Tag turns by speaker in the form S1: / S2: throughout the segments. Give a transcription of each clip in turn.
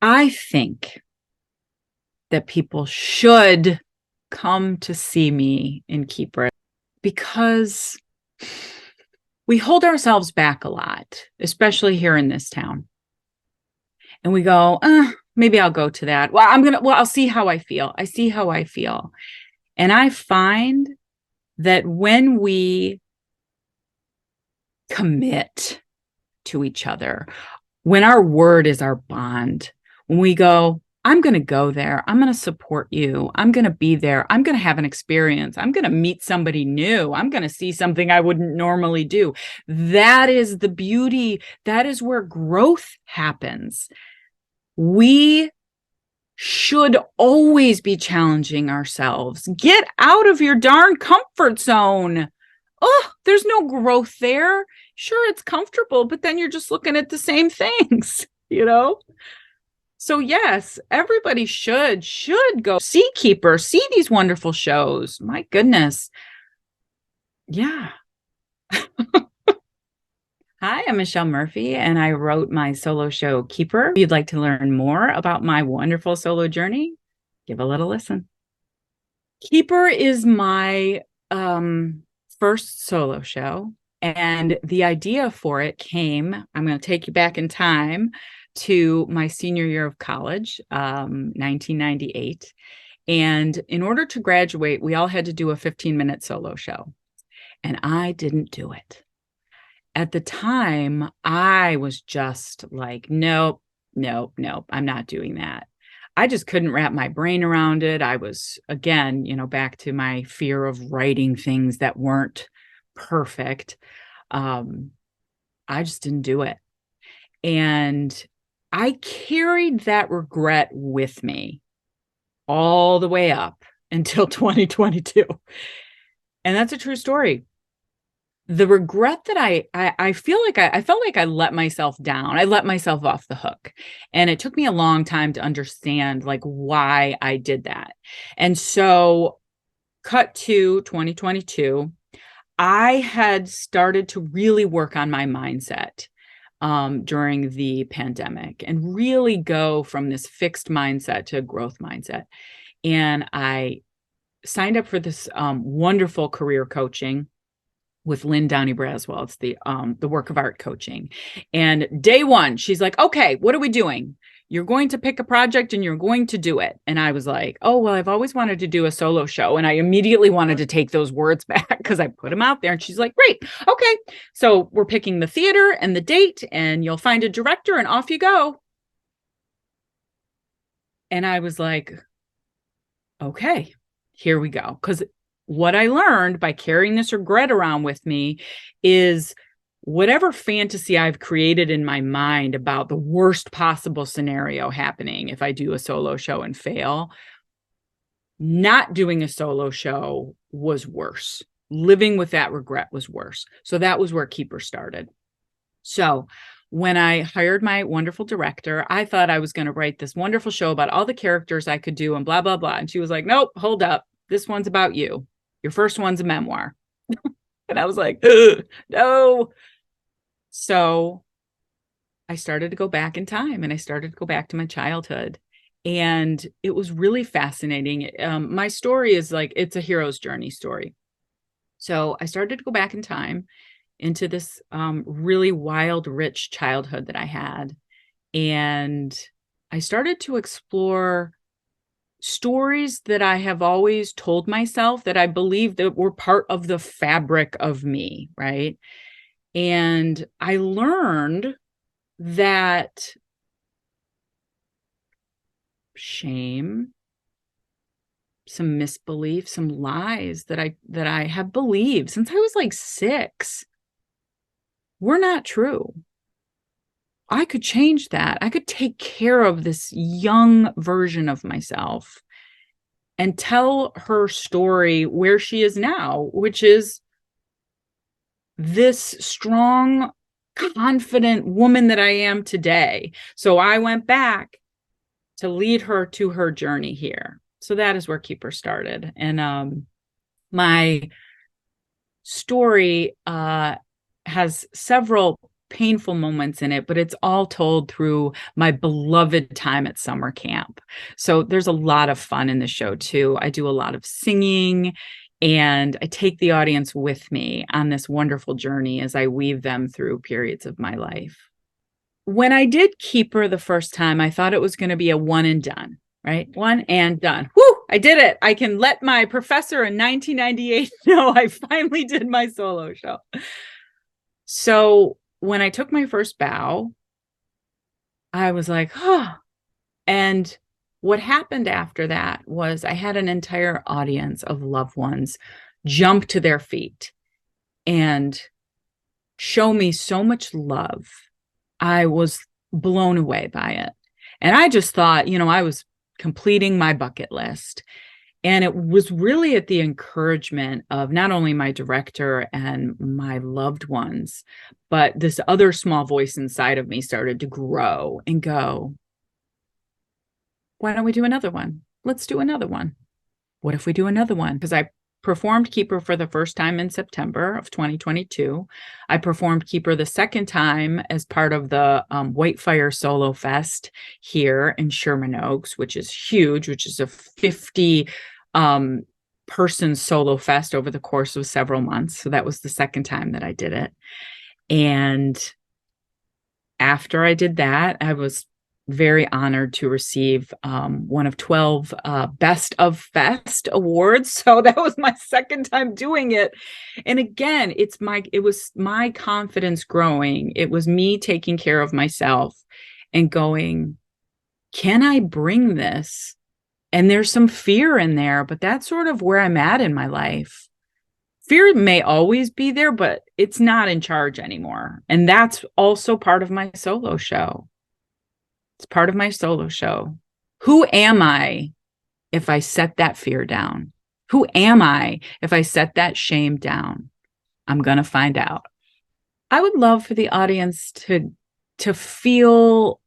S1: I think that people should come to see me in Keeper because we hold ourselves back a lot, especially here in this town. And we go, maybe I'll go to that. I'll see how I feel. I see how I feel. And I find that when we commit to each other, when our word is our bond, when we go, I'm going to go there. I'm going to support you. I'm going to be there. I'm going to have an experience. I'm going to meet somebody new. I'm going to see something I wouldn't normally do. That is the beauty. That is where growth happens. We should always be challenging ourselves. Get out of your darn comfort zone. Oh, there's no growth there. Sure, it's comfortable, but then you're just looking at the same things, you know? So yes, everybody should go see Keeper, see these wonderful shows. My goodness. Yeah. Hi, I'm Michelle Murphy, and I wrote my solo show, Keeper. If you'd like to learn more about my wonderful solo journey, give a little listen. Keeper is my first solo show, and the idea for it came, I'm going to take you back in time to my senior year of college, 1998. And in order to graduate, we all had to do a 15-minute solo show, and I didn't do it. At the time, I was just like, nope, nope, nope, I'm not doing that. I just couldn't wrap my brain around it. I was, again, back to my fear of writing things that weren't perfect. I just didn't do it. And I carried that regret with me all the way up until 2022. And that's a true story. The regret that I feel like I felt like I let myself down. I let myself off the hook. And it took me a long time to understand like why I did that. And so cut to 2022, I had started to really work on my mindset during the pandemic and really go from this fixed mindset to a growth mindset. And I signed up for this wonderful career coaching with Lynn Downey Braswell. It's the work of art coaching. And day one, she's like, okay, what are we doing? You're going to pick a project and you're going to do it. And I was like, oh, well, I've always wanted to do a solo show. And I immediately wanted to take those words back because I put them out there. And she's like, great. Okay. So we're picking the theater and the date, and you'll find a director and off you go. And I was like, okay, here we go. Because what I learned by carrying this regret around with me is whatever fantasy I've created in my mind about the worst possible scenario happening if I do a solo show and fail, not doing a solo show was worse. Living with that regret was worse. So that was where Keeper started. So when I hired my wonderful director, I thought I was going to write this wonderful show about all the characters I could do and blah, blah, blah. And she was like, nope, hold up. This one's about you. Your first one's a memoir. And I was like, no. So I started to go back in time, and I started to go back to my childhood. And it was really fascinating. My story is like, it's a hero's journey story. So I started to go back in time into this really wild, rich childhood that I had. And I started to explore stories that I have always told myself that I believe that were part of the fabric of me, right? And I learned that shame, some misbelief, some lies that I have believed since I was like 6 were not true. I could change that. I could take care of this young version of myself and tell her story where she is now, which is this strong, confident woman that I am today. So I went back to lead her to her journey here. So that is where Keeper started. And my story has several painful moments in it, but it's all told through my beloved time at summer camp. So there's a lot of fun in the show too. I do a lot of singing, and I take the audience with me on this wonderful journey as I weave them through periods of my life. When I did Keeper the first time, I thought it was going to be a one and done, right? One and done. Whoo, I did it. I can let my professor in 1998 know I finally did my solo show. So when I took my first bow, I was like, oh. And what happened after that was I had an entire audience of loved ones jump to their feet and show me so much love. I was blown away by it. And I just thought, I was completing my bucket list. And it was really at the encouragement of not only my director and my loved ones, but this other small voice inside of me started to grow and go, why don't we do another one? Let's do another one. What if we do another one? Because I performed Keeper for the first time in September of 2022. I performed Keeper the second time as part of the White Fire Solo Fest here in Sherman Oaks, which is huge, which is a 50 person solo fest over the course of several months. So that was the second time that I did it. And after I did that, I was very honored to receive one of 12 Best of Fest awards. So that was my second time doing it. And again, it was my confidence growing. It was me taking care of myself and going, can I bring this? And there's some fear in there, but that's sort of where I'm at in my life. Fear may always be there, but it's not in charge anymore. And that's also part of my solo show. It's part of my solo show. Who am I if I set that fear down? Who am I if I set that shame down? I'm going to find out. I would love for the audience to feel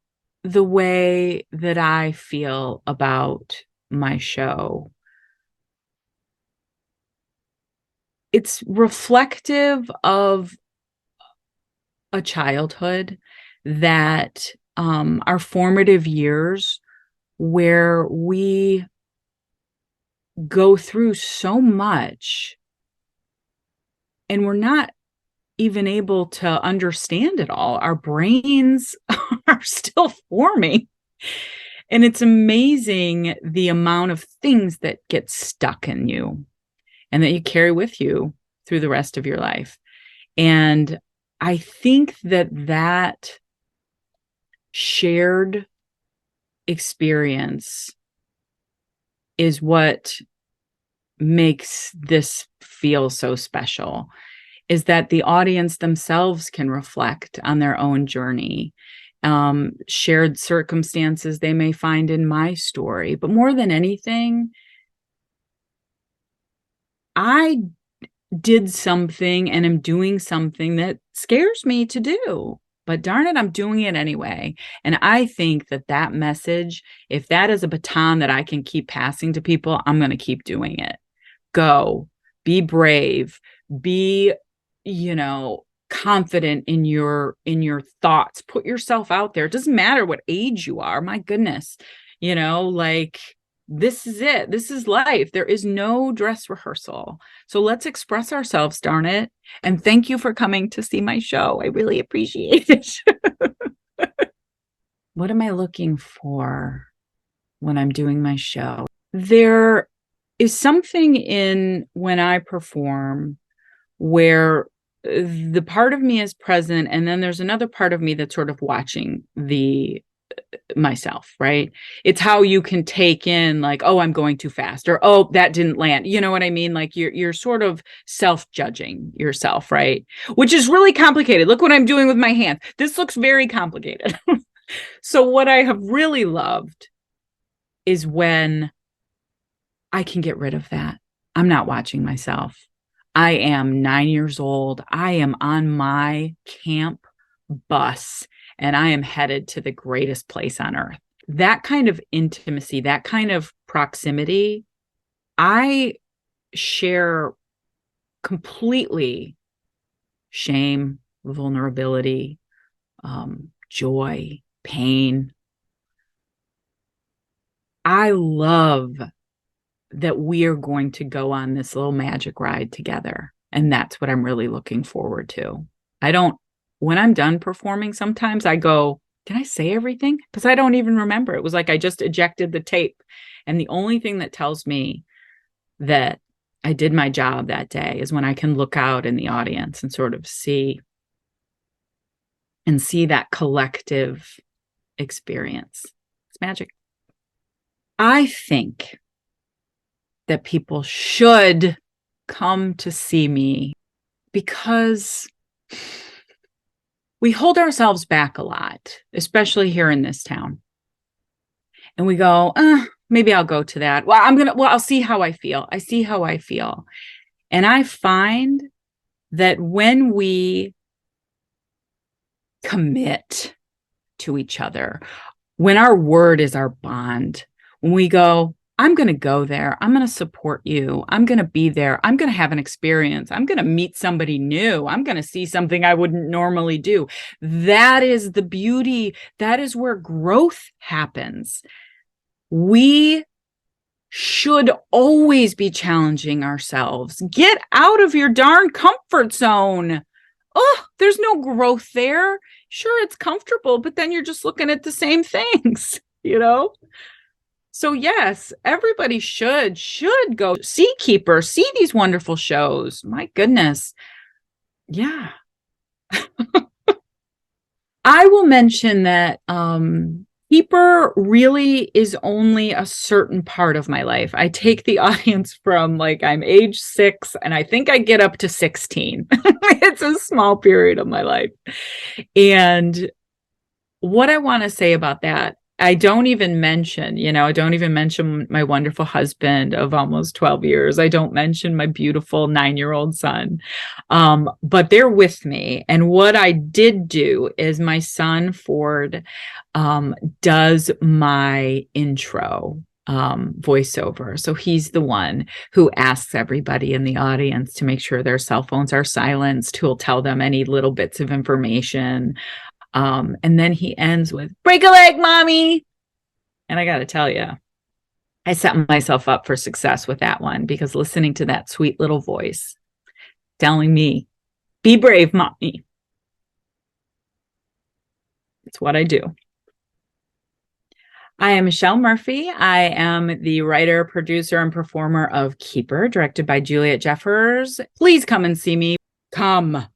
S1: the way that I feel about my show. It's reflective of a childhood that our formative years where we go through so much and we're not even able to understand it all. Our brains are still forming. And it's amazing the amount of things that get stuck in you and that you carry with you through the rest of your life. And I think that shared experience is what makes this feel so special, is that the audience themselves can reflect on their own journey, shared circumstances they may find in my story. But more than anything, I did something and am doing something that scares me to do. But darn it, I'm doing it anyway. And I think that message, if that is a baton that I can keep passing to people, I'm going to keep doing it. Go, be brave, be, confident in your thoughts. Put yourself out there. It doesn't matter what age you are. My goodness, this is it. This is life. There is no dress rehearsal. So let's express ourselves, darn it. And thank you for coming to see my show. I really appreciate it. What am I looking for when I'm doing my show? There is something in when I perform where the part of me is present, and then there's another part of me that's sort of watching myself, right? It's how you can take in like, oh, I'm going too fast, or oh, that didn't land. You know what I mean? Like you're sort of self-judging yourself, right? Which is really complicated. Look what I'm doing with my hands. This looks very complicated. So what I have really loved is when I can get rid of that. I'm not watching myself. I am 9 years old. I am on my camp bus and I am headed to the greatest place on earth. That kind of intimacy, that kind of proximity, I share completely shame, vulnerability, joy, pain. I love that we are going to go on this little magic ride together. And that's what I'm really looking forward to. When I'm done performing, sometimes I go, did I say everything? Because I don't even remember. It was like I just ejected the tape. And the only thing that tells me that I did my job that day is when I can look out in the audience and sort of see that collective experience. It's magic. I think that people should come to see me because we hold ourselves back a lot, especially here in this town. And we go, maybe I'll go to that. I'll see how I feel. I see how I feel. And I find that when we commit to each other, when our word is our bond, when we go, I'm going to go there. I'm going to support you. I'm going to be there. I'm going to have an experience. I'm going to meet somebody new. I'm going to see something I wouldn't normally do. That is the beauty. That is where growth happens. We should always be challenging ourselves. Get out of your darn comfort zone. Oh, there's no growth there. Sure, it's comfortable, but then you're just looking at the same things, you know? So yes, everybody should go see Keeper, see these wonderful shows. My goodness. Yeah. I will mention that Keeper really is only a certain part of my life. I take the audience from like I'm age 6 and I think I get up to 16. It's a small period of my life. And what I want to say about that, I don't even mention my wonderful husband of almost 12 years. I don't mention my beautiful 9-year-old son. But they're with me. And what I did do is my son, Ford, does my intro voiceover. So he's the one who asks everybody in the audience to make sure their cell phones are silenced, who'll tell them any little bits of information. And then he ends with, break a leg, mommy. And I got to tell you, I set myself up for success with that one because listening to that sweet little voice telling me, be brave, mommy. It's what I do. I am Michelle Murphy. I am the writer, producer, and performer of Keeper, directed by Juliet Jeffers. Please come and see me. Come.